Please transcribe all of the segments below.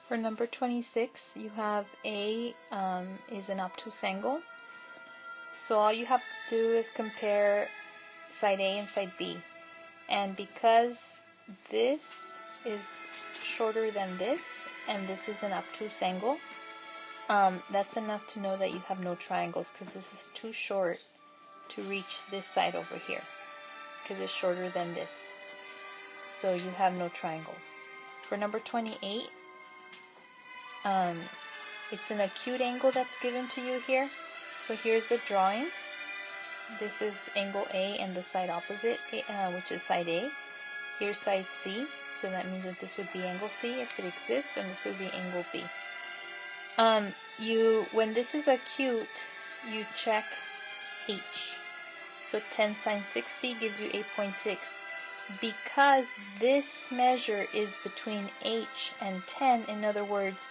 For number 26, you have A is an obtuse angle. So all you have to do is compare side A and side B. And because this is shorter than this, and this is an obtuse angle, that's enough to know that you have no triangles, because this is too short to reach this side over here, because it's shorter than this. So you have no triangles. For number 28, it's an acute angle that's given to you here. So here's the drawing. This is angle A and the side opposite, which is side A. Here's side C, so that means that this would be angle C if it exists, and this would be angle B. When this is acute, you check H. So 10 sine 60 gives you 8.6. Because this measure is between H and 10, in other words,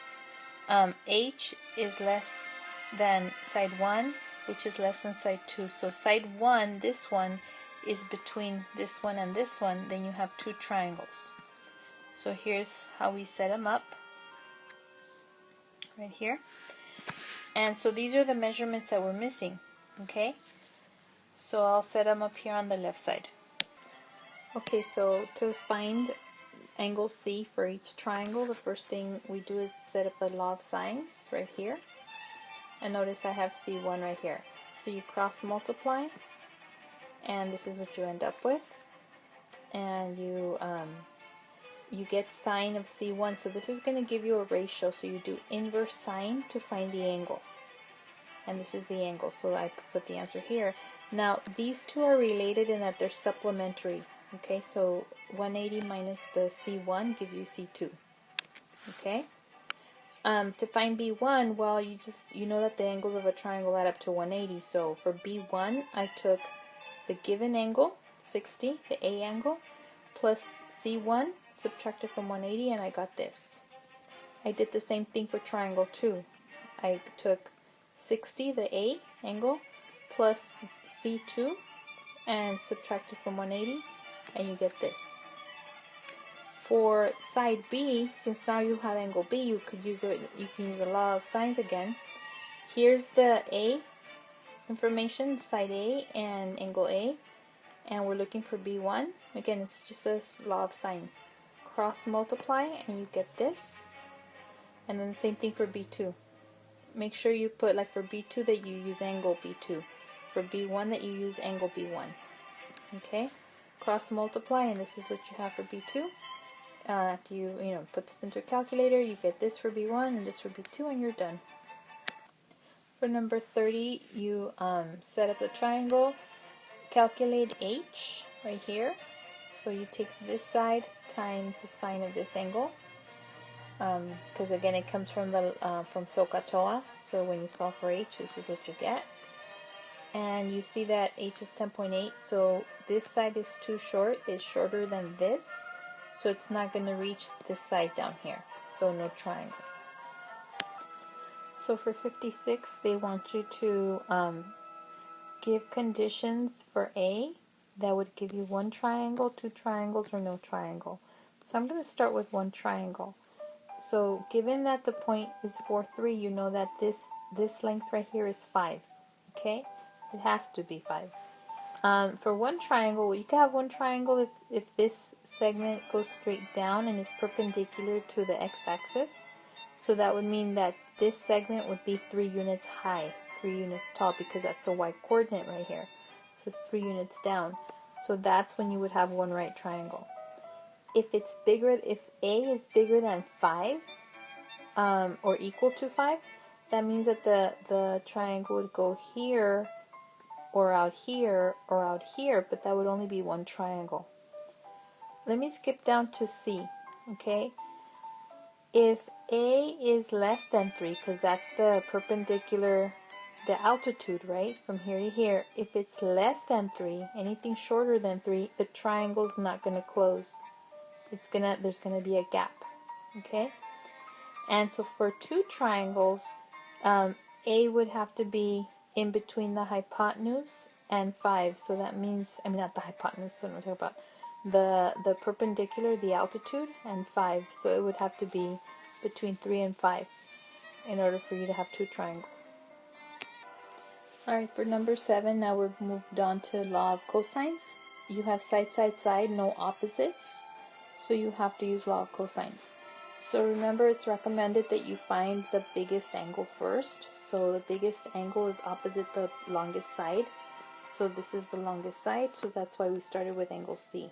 H is less than side 1, which is less than side 2. So side 1, this one, is between this one and this one. Then you have two triangles. So here's how we set them up. Right here. And so these are the measurements that we're missing. Okay? So I'll set them up here on the left side. Okay, so to find angle C for each triangle, the first thing we do is set up the law of sines right here. And notice I have C1 right here. So you cross multiply, and this is what you end up with. And you get sine of C1. So this is going to give you a ratio. So you do inverse sine to find the angle. And this is the angle. So I put the answer here. Now these two are related in that they're supplementary. Okay, so 180 minus the C1 gives you C2. Okay. To find B1, well, you know that the angles of a triangle add up to 180. So for B1, I took the given angle, 60, the A angle, plus C1, subtracted from 180, and I got this. I did the same thing for triangle 2. I took 60, the A angle, plus C2, and subtracted from 180, and you get this. For side B, since now you have angle B, you can use the law of sines again. Here's the A information, side A and angle A, and we're looking for B1. Again, it's just a law of sines. Cross multiply and you get this. And then the same thing for B2. Make sure you put, like for B2, that you use angle B2. For B1, that you use angle B1. Okay? Cross multiply, and this is what you have for B2. After you put this into a calculator, you get this for B1 and this for B2, and you're done. For number 30, you set up the triangle, calculate H right here. So you take this side times the sine of this angle, because again it comes from SOHCAHTOA. So when you solve for H, this is what you get. And you see that H is 10.8, so this side is too short, it's shorter than this, so it's not going to reach this side down here, so no triangle. So for 56, they want you to give conditions for A that would give you one triangle, two triangles, or no triangle. So I'm going to start with one triangle. So given that the point is 4, 3, you know that this length right here is 5, okay? It has to be 5. For one triangle, you can have one triangle if this segment goes straight down and is perpendicular to the x-axis. So that would mean that this segment would be 3 units high, 3 units tall, because that's a y coordinate right here. So it's 3 units down. So that's when you would have one right triangle. If A is bigger than 5, or equal to 5, that means that the triangle would go here, or out here, or out here, but that would only be one triangle. Let me skip down to C, okay? If A is less than 3, because that's the perpendicular, the altitude, right, from here to here, if it's less than 3, anything shorter than 3, the triangle's not going to close. There's going to be a gap, okay? And so for two triangles, A would have to be in between the hypotenuse and 5. So that means, not the hypotenuse, so I'm talking about the perpendicular, the altitude, and 5. So it would have to be between 3 and 5 in order for you to have 2 triangles. Alright, for number 7, now we're moved on to law of cosines. You have side, side, side, no opposites, so you have to use law of cosines. So remember, it's recommended that you find the biggest angle first. So the biggest angle is opposite the longest side. So this is the longest side, so that's why we started with angle C.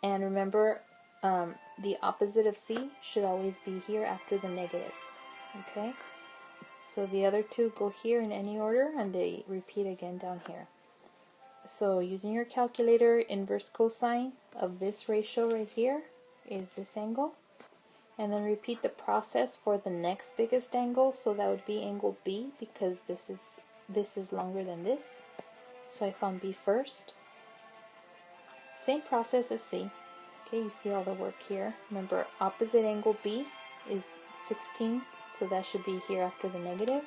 And remember, the opposite of C should always be here after the negative. Okay? So the other two go here in any order, and they repeat again down here. So using your calculator, inverse cosine of this ratio right here is this angle. And then repeat the process for the next biggest angle, so that would be angle B, because this is longer than this. So I found B first. Same process as C. Okay, you see all the work here. Remember, opposite angle B is 16, so that should be here after the negative.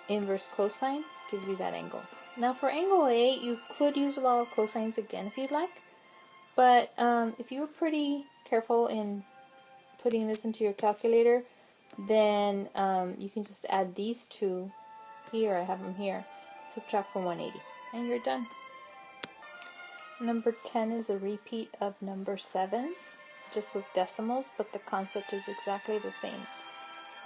Inverse cosine gives you that angle. Now for angle A, you could use the law of cosines again if you'd like, but if you were pretty careful in putting this into your calculator, then you can just add these two here, I have them here, subtract from 180, and you're done. Number 10 is a repeat of number 7, just with decimals, but the concept is exactly the same.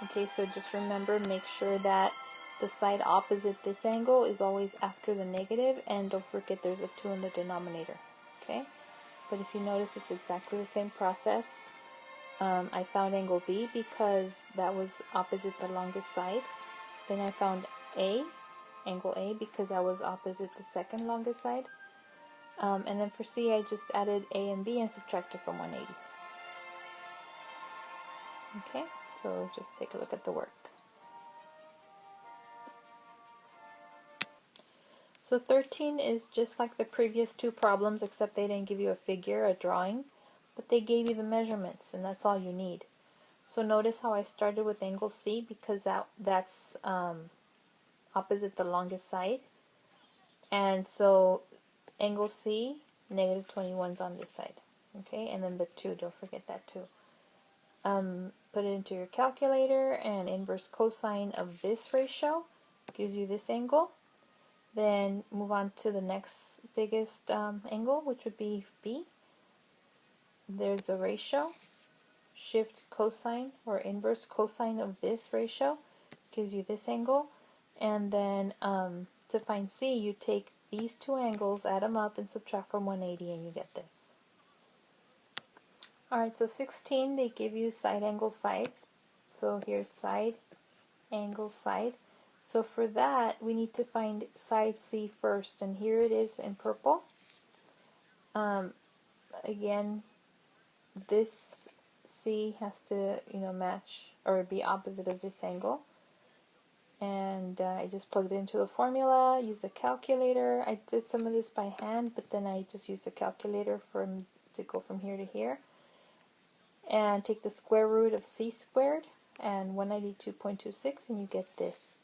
Okay, so just remember, make sure that the side opposite this angle is always after the negative, and don't forget there's a 2 in the denominator. Okay, but if you notice, it's exactly the same process. I found angle B because that was opposite the longest side. Then I found angle A, because that was opposite the second longest side. And then for C, I just added A and B and subtracted from 180. Okay, so just take a look at the work. So 13 is just like the previous two problems, except they didn't give you a figure, a drawing, but they gave you the measurements, and that's all you need. So notice how I started with angle C, because that's opposite the longest side. And so angle C, negative 21 is on this side. Okay, and then the 2, don't forget that 2. Put it into your calculator, and inverse cosine of this ratio gives you this angle. Then move on to the next biggest angle, which would be B. There's the ratio. Shift cosine or inverse cosine of this ratio gives you this angle. And then to find C, you take these two angles, add them up, and subtract from 180, and you get this. Alright, so 16, they give you side angle side. So here's side angle side. So for that, we need to find side C first, and here it is in purple. Again, this C has to, match or be opposite of this angle. And I just plugged it into the formula, used a calculator. I did some of this by hand, but then I just used a calculator to go from here to here. And take the square root of C squared and 192.26, and you get this.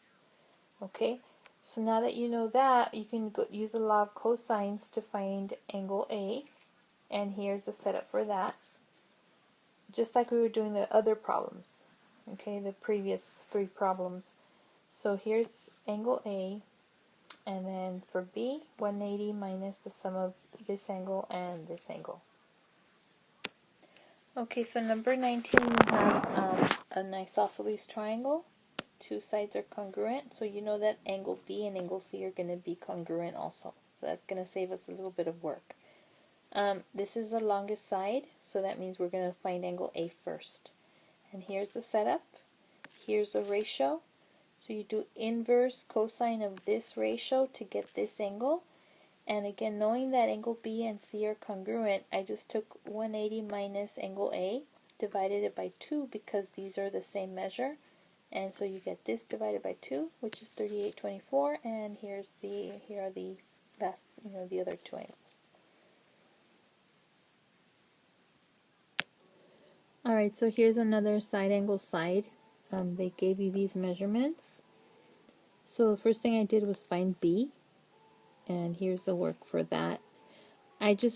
Okay, so now that you know that, you can use the law of cosines to find angle A, and here's the setup for that. Just like we were doing the other problems, okay, the previous 3 problems. So here's angle A, and then for B, 180 minus the sum of this angle and this angle. Okay, so number 19, we have an isosceles triangle. 2 sides are congruent, so you know that angle B and angle C are going to be congruent also. So that's going to save us a little bit of work. This is the longest side, so that means we're going to find angle A first. And here's the setup. Here's the ratio. So you do inverse cosine of this ratio to get this angle. And again, knowing that angle B and C are congruent, I just took 180 minus angle A, divided it by 2 because these are the same measure. And so you get this divided by 2, which is 38.24, and here are the last, the other 2 angles. Alright, so here's another side angle side. They gave you these measurements. So the first thing I did was find B, and here's the work for that.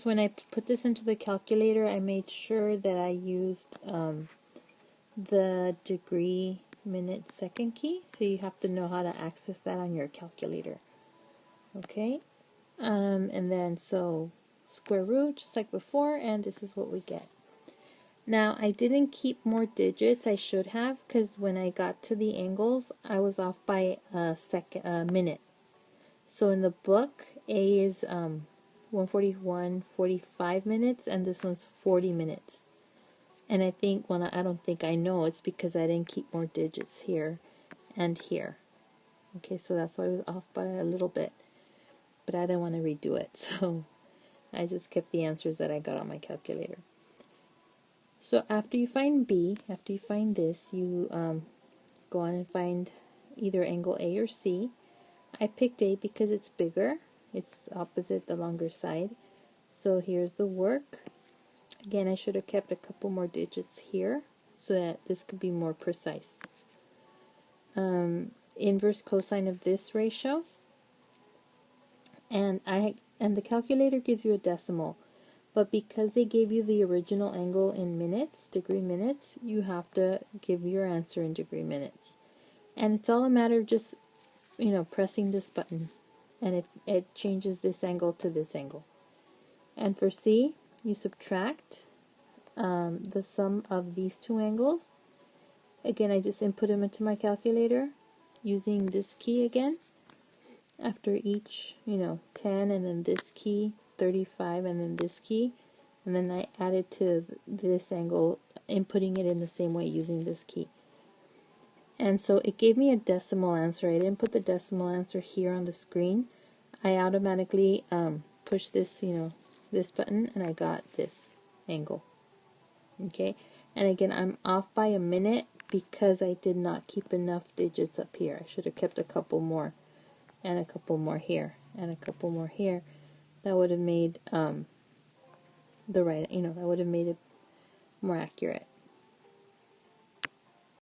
When I put this into the calculator, I made sure that I used the degree, minute, second key. So you have to know how to access that on your calculator. Okay, and then so square root just like before, and this is what we get. Now I didn't keep more digits. I should have, because when I got to the angles I was off by a minute. So in the book A is 141:45 minutes, and this one's 40 minutes. And I think, well, I don't think, I know it's because I didn't keep more digits here and here. Okay, so that's why I was off by a little bit. But I didn't want to redo it, so I just kept the answers that I got on my calculator. So after you find B, after you find this, you go on and find either angle A or C. I picked A because it's bigger. It's opposite the longer side. So here's the work. Again, I should have kept a couple more digits here so that this could be more precise. Inverse cosine of this ratio, and the calculator gives you a decimal, but because they gave you the original angle in minutes, degree minutes, you have to give your answer in degree minutes. And it's all a matter of just, pressing this button, and it changes this angle to this angle. And for C, you subtract the sum of these two angles. Again, I just input them into my calculator using this key again. After each, 10, and then this key, 35, and then this key. And then I added to this angle, inputting it in the same way using this key. And so it gave me a decimal answer. I didn't put the decimal answer here on the screen. I automatically pushed this, this button, and I got this angle. Okay, and again, I'm off by a minute because I did not keep enough digits up here. I should have kept a couple more, and a couple more here, and a couple more here. That would have made the right, that would have made it more accurate.